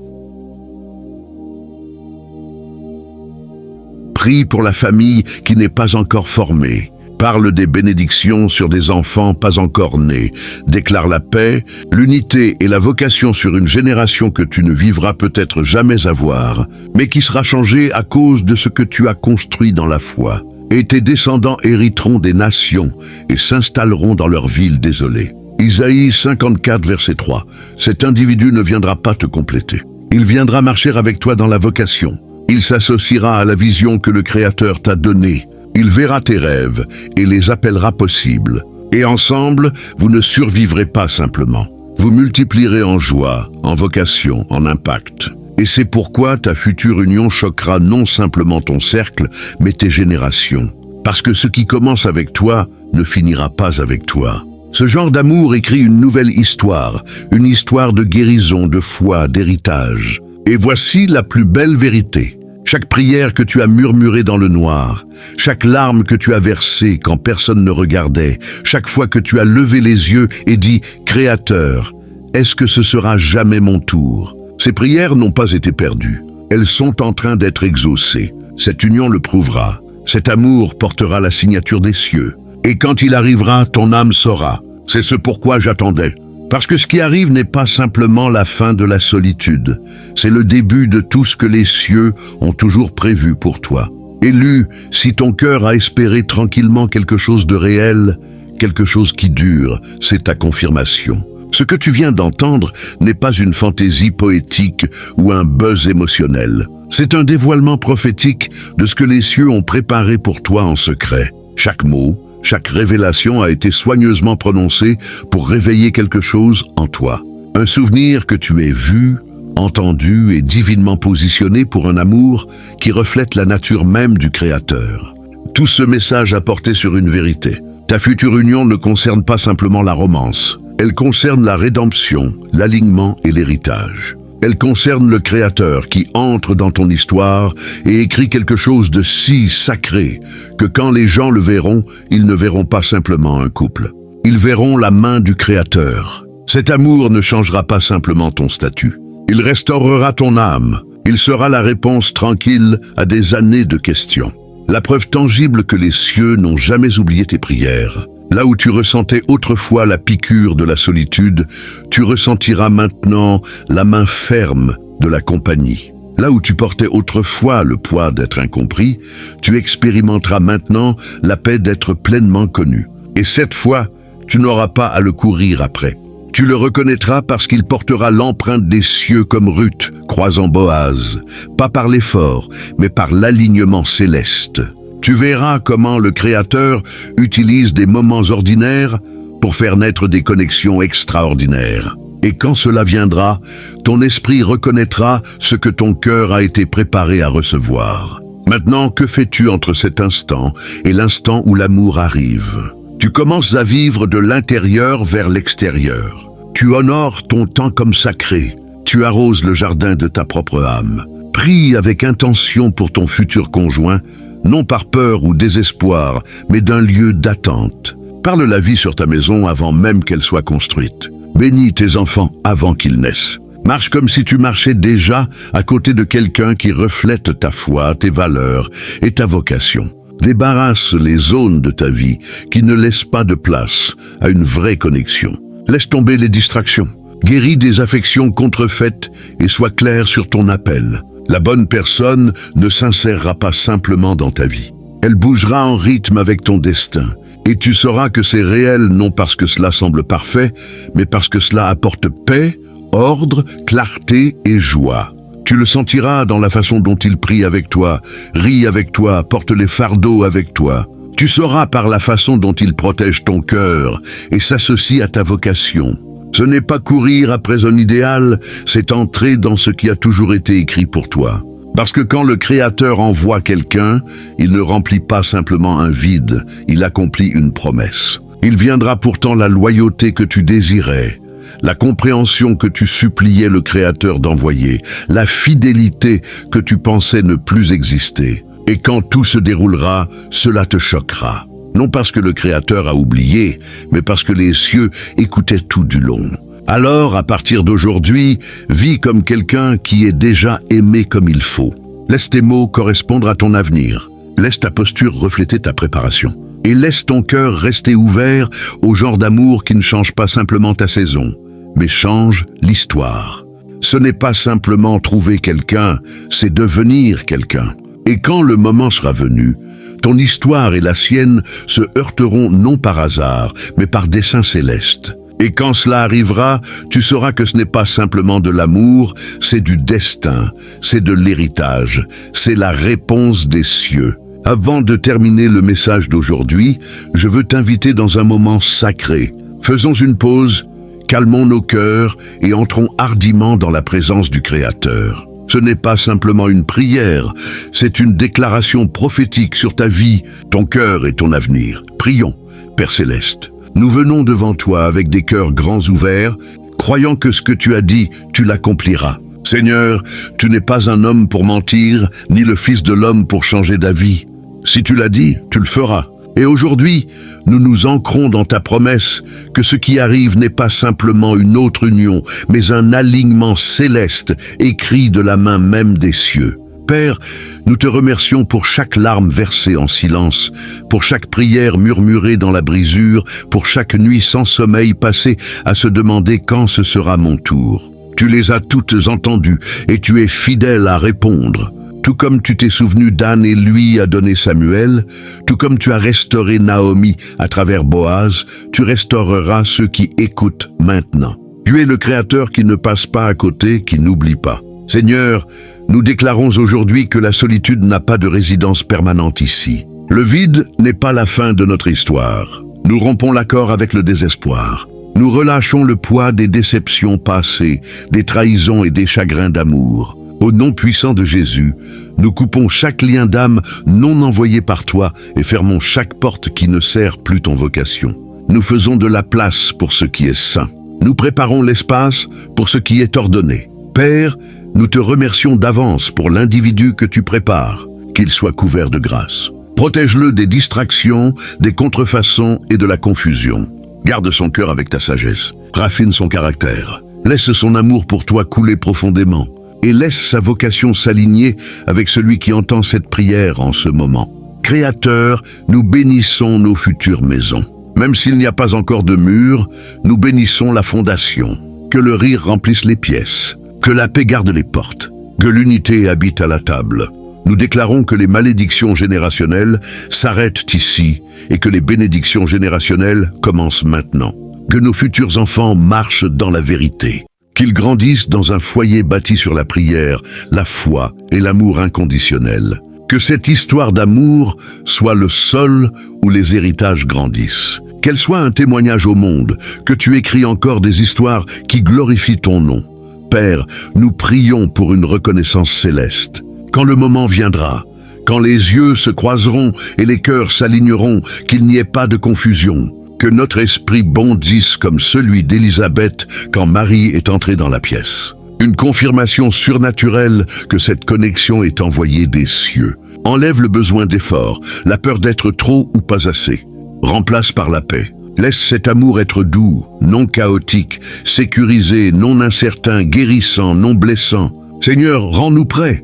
Prie pour la famille qui n'est pas encore formée. parle des bénédictions sur des enfants pas encore nés, déclare la paix, l'unité et la vocation sur une génération que tu ne vivras peut-être jamais à voir, mais qui sera changée à cause de ce que tu as construit dans la foi. Et tes descendants hériteront des nations et s'installeront dans leurs villes désolées. Isaïe 54, verset 3. Cet individu ne viendra pas te compléter. Il viendra marcher avec toi dans la vocation. Il s'associera à la vision que le Créateur t'a donnée. Il verra tes rêves et les appellera possibles. Et ensemble, vous ne survivrez pas simplement. Vous multiplierez en joie, en vocation, en impact. Et c'est pourquoi ta future union choquera non simplement ton cercle, mais tes générations. Parce que ce qui commence avec toi ne finira pas avec toi. Ce genre d'amour écrit une nouvelle histoire, une histoire de guérison, de foi, d'héritage. Et voici la plus belle vérité. Chaque prière que tu as murmurée dans le noir, chaque larme que tu as versée quand personne ne regardait, chaque fois que tu as levé les yeux et dit « Créateur, est-ce que ce sera jamais mon tour ?» Ces prières n'ont pas été perdues. Elles sont en train d'être exaucées. Cette union le prouvera. Cet amour portera la signature des cieux. Et quand il arrivera, ton âme saura. C'est ce pourquoi j'attendais. Parce que ce qui arrive n'est pas simplement la fin de la solitude. C'est le début de tout ce que les cieux ont toujours prévu pour toi. Élu, si ton cœur a espéré tranquillement quelque chose de réel, quelque chose qui dure, c'est ta confirmation. Ce que tu viens d'entendre n'est pas une fantaisie poétique ou un buzz émotionnel. C'est un dévoilement prophétique de ce que les cieux ont préparé pour toi en secret. Chaque mot, chaque révélation a été soigneusement prononcée pour réveiller quelque chose en toi. Un souvenir que tu es vu, entendu et divinement positionné pour un amour qui reflète la nature même du Créateur. Tout ce message a porté sur une vérité. Ta future union ne concerne pas simplement la romance. Elle concerne la rédemption, l'alignement et l'héritage. Elle concerne le Créateur qui entre dans ton histoire et écrit quelque chose de si sacré que quand les gens le verront, ils ne verront pas simplement un couple. Ils verront la main du Créateur. Cet amour ne changera pas simplement ton statut. Il restaurera ton âme. Il sera la réponse tranquille à des années de questions. La preuve tangible que les cieux n'ont jamais oublié tes prières. Là où tu ressentais autrefois la piqûre de la solitude, tu ressentiras maintenant la main ferme de la compagnie. Là où tu portais autrefois le poids d'être incompris, tu expérimenteras maintenant la paix d'être pleinement connu. Et cette fois, tu n'auras pas à le courir après. Tu le reconnaîtras parce qu'il portera l'empreinte des cieux comme Ruth, croisant Boaz, pas par l'effort, mais par l'alignement céleste. Tu verras comment le Créateur utilise des moments ordinaires pour faire naître des connexions extraordinaires. Et quand cela viendra, ton esprit reconnaîtra ce que ton cœur a été préparé à recevoir. Maintenant, que fais-tu entre cet instant et l'instant où l'amour arrive? Tu commences à vivre de l'intérieur vers l'extérieur. Tu honores ton temps comme sacré. Tu arroses le jardin de ta propre âme. Prie avec intention pour ton futur conjoint, non par peur ou désespoir, mais d'un lieu d'attente. Parle la vie sur ta maison avant même qu'elle soit construite. Bénis tes enfants avant qu'ils naissent. Marche comme si tu marchais déjà à côté de quelqu'un qui reflète ta foi, tes valeurs et ta vocation. Débarrasse les zones de ta vie qui ne laissent pas de place à une vraie connexion. Laisse tomber les distractions. Guéris des affections contrefaites et sois clair sur ton appel. La bonne personne ne s'insérera pas simplement dans ta vie. Elle bougera en rythme avec ton destin. Et tu sauras que c'est réel non parce que cela semble parfait, mais parce que cela apporte paix, ordre, clarté et joie. Tu le sentiras dans la façon dont il prie avec toi, rit avec toi, porte les fardeaux avec toi. Tu sauras par la façon dont il protège ton cœur et s'associe à ta vocation. Ce n'est pas courir après un idéal, c'est entrer dans ce qui a toujours été écrit pour toi. Parce que quand le Créateur envoie quelqu'un, il ne remplit pas simplement un vide, il accomplit une promesse. Il viendra pourtant la loyauté que tu désirais, la compréhension que tu suppliais le Créateur d'envoyer, la fidélité que tu pensais ne plus exister. Et quand tout se déroulera, cela te choquera. Non parce que le Créateur a oublié, mais parce que les cieux écoutaient tout du long. Alors, à partir d'aujourd'hui, vis comme quelqu'un qui est déjà aimé comme il faut. Laisse tes mots correspondre à ton avenir. Laisse ta posture refléter ta préparation. et laisse ton cœur rester ouvert au genre d'amour qui ne change pas simplement ta saison, mais change l'histoire. Ce n'est pas simplement trouver quelqu'un, c'est devenir quelqu'un. Et quand le moment sera venu, ton histoire et la sienne se heurteront non par hasard, mais par dessein céleste. Et quand cela arrivera, tu sauras que ce n'est pas simplement de l'amour, c'est du destin, c'est de l'héritage, c'est la réponse des cieux. Avant de terminer le message d'aujourd'hui, je veux t'inviter dans un moment sacré. Faisons une pause, calmons nos cœurs et entrons hardiment dans la présence du Créateur. Ce n'est pas simplement une prière, c'est une déclaration prophétique sur ta vie, ton cœur et ton avenir. Prions, Père Céleste. Nous venons devant toi avec des cœurs grands ouverts, croyant que ce que tu as dit, tu l'accompliras. Seigneur, tu n'es pas un homme pour mentir, ni le Fils de l'homme pour changer d'avis. Si tu l'as dit, tu le feras. Et aujourd'hui, nous nous ancrons dans ta promesse que ce qui arrive n'est pas simplement une autre union, mais un alignement céleste écrit de la main même des cieux. Père, nous te remercions pour chaque larme versée en silence, pour chaque prière murmurée dans la brisure, pour chaque nuit sans sommeil passée à se demander quand ce sera mon tour. Tu les as toutes entendues et tu es fidèle à répondre. Tout comme tu t'es souvenu d'Anne et lui a donné Samuel, tout comme tu as restauré Naomi à travers Boaz, tu restaureras ceux qui écoutent maintenant. Tu es le Créateur qui ne passe pas à côté, qui n'oublie pas. Seigneur, nous déclarons aujourd'hui que la solitude n'a pas de résidence permanente ici. Le vide n'est pas la fin de notre histoire. Nous rompons l'accord avec le désespoir. Nous relâchons le poids des déceptions passées, des trahisons et des chagrins d'amour. Au nom puissant de Jésus, nous coupons chaque lien d'âme non envoyé par toi et fermons chaque porte qui ne sert plus ton vocation. Nous faisons de la place pour ce qui est saint. Nous préparons l'espace pour ce qui est ordonné. Père, nous te remercions d'avance pour l'individu que tu prépares, qu'il soit couvert de grâce. Protège-le des distractions, des contrefaçons et de la confusion. Garde son cœur avec ta sagesse. Raffine son caractère. Laisse son amour pour toi couler profondément. Et laisse sa vocation s'aligner avec celui qui entend cette prière en ce moment. Créateur, nous bénissons nos futures maisons. Même s'il n'y a pas encore de mur, nous bénissons la fondation. Que le rire remplisse les pièces, que la paix garde les portes, que l'unité habite à la table. Nous déclarons que les malédictions générationnelles s'arrêtent ici et que les bénédictions générationnelles commencent maintenant. Que nos futurs enfants marchent dans la vérité. Qu'ils grandissent dans un foyer bâti sur la prière, la foi et l'amour inconditionnel. Que cette histoire d'amour soit le sol où les héritages grandissent. Qu'elle soit un témoignage au monde, que tu écris encore des histoires qui glorifient ton nom. Père, nous prions pour une reconnaissance céleste. Quand le moment viendra, quand les yeux se croiseront et les cœurs s'aligneront, qu'il n'y ait pas de confusion. Que notre esprit bondisse comme celui d'Élisabeth quand Marie est entrée dans la pièce. Une confirmation surnaturelle que cette connexion est envoyée des cieux. Enlève le besoin d'effort, la peur d'être trop ou pas assez. Remplace par la paix. Laisse cet amour être doux, non chaotique, sécurisé, non incertain, guérissant, non blessant. Seigneur, rends-nous prêts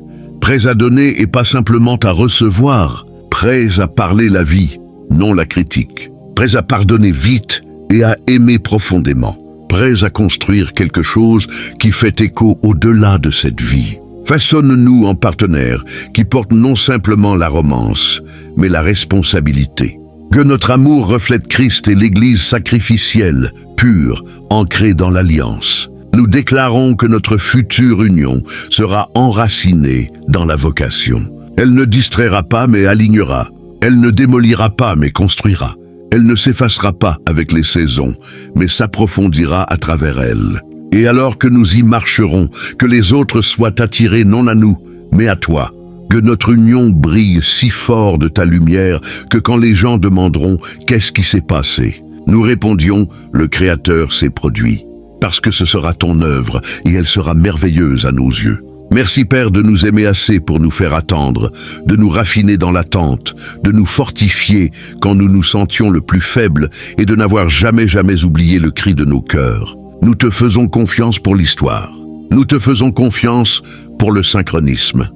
à donner et pas simplement à recevoir, prêts à parler la vie, non la critique. Prêts à pardonner vite et à aimer profondément. Prêts à construire quelque chose qui fait écho au-delà de cette vie. Façonne-nous en partenaires qui portent non simplement la romance, mais la responsabilité. Que notre amour reflète Christ et l'Église sacrificielle, pure, ancrée dans l'alliance. Nous déclarons que notre future union sera enracinée dans la vocation. Elle ne distraira pas mais alignera. Elle ne démolira pas mais construira. Elle ne s'effacera pas avec les saisons, mais s'approfondira à travers elles. Et alors que nous y marcherons, que les autres soient attirés non à nous, mais à toi. Que notre union brille si fort de ta lumière que quand les gens demanderont « Qu'est-ce qui s'est passé ?», nous répondions « Le Créateur s'est produit ». Parce que ce sera ton œuvre et elle sera merveilleuse à nos yeux. Merci Père de nous aimer assez pour nous faire attendre, de nous raffiner dans l'attente, de nous fortifier quand nous nous sentions le plus faibles et de n'avoir jamais oublié le cri de nos cœurs. Nous te faisons confiance pour l'histoire. Nous te faisons confiance pour le synchronisme.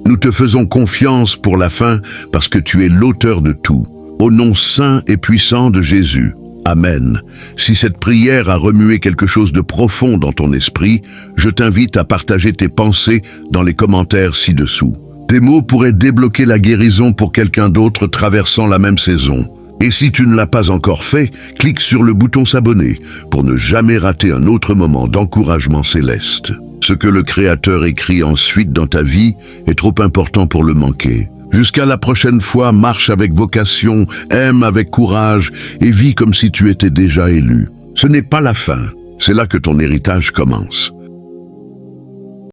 Nous nous te faisons confiance pour la fin parce que tu es l'auteur de tout. Au nom saint et puissant de Jésus. Amen. Si cette prière a remué quelque chose de profond dans ton esprit, je t'invite à partager tes pensées dans les commentaires ci-dessous. Tes mots pourraient débloquer la guérison pour quelqu'un d'autre traversant la même saison. Et si tu ne l'as pas encore fait, clique sur le bouton s'abonner pour ne jamais rater un autre moment d'encouragement céleste. Ce que le Créateur écrit ensuite dans ta vie est trop important pour le manquer. Jusqu'à la prochaine fois, marche avec vocation, aime avec courage et vis comme si tu étais déjà élu. Ce n'est pas la fin, c'est là que ton héritage commence.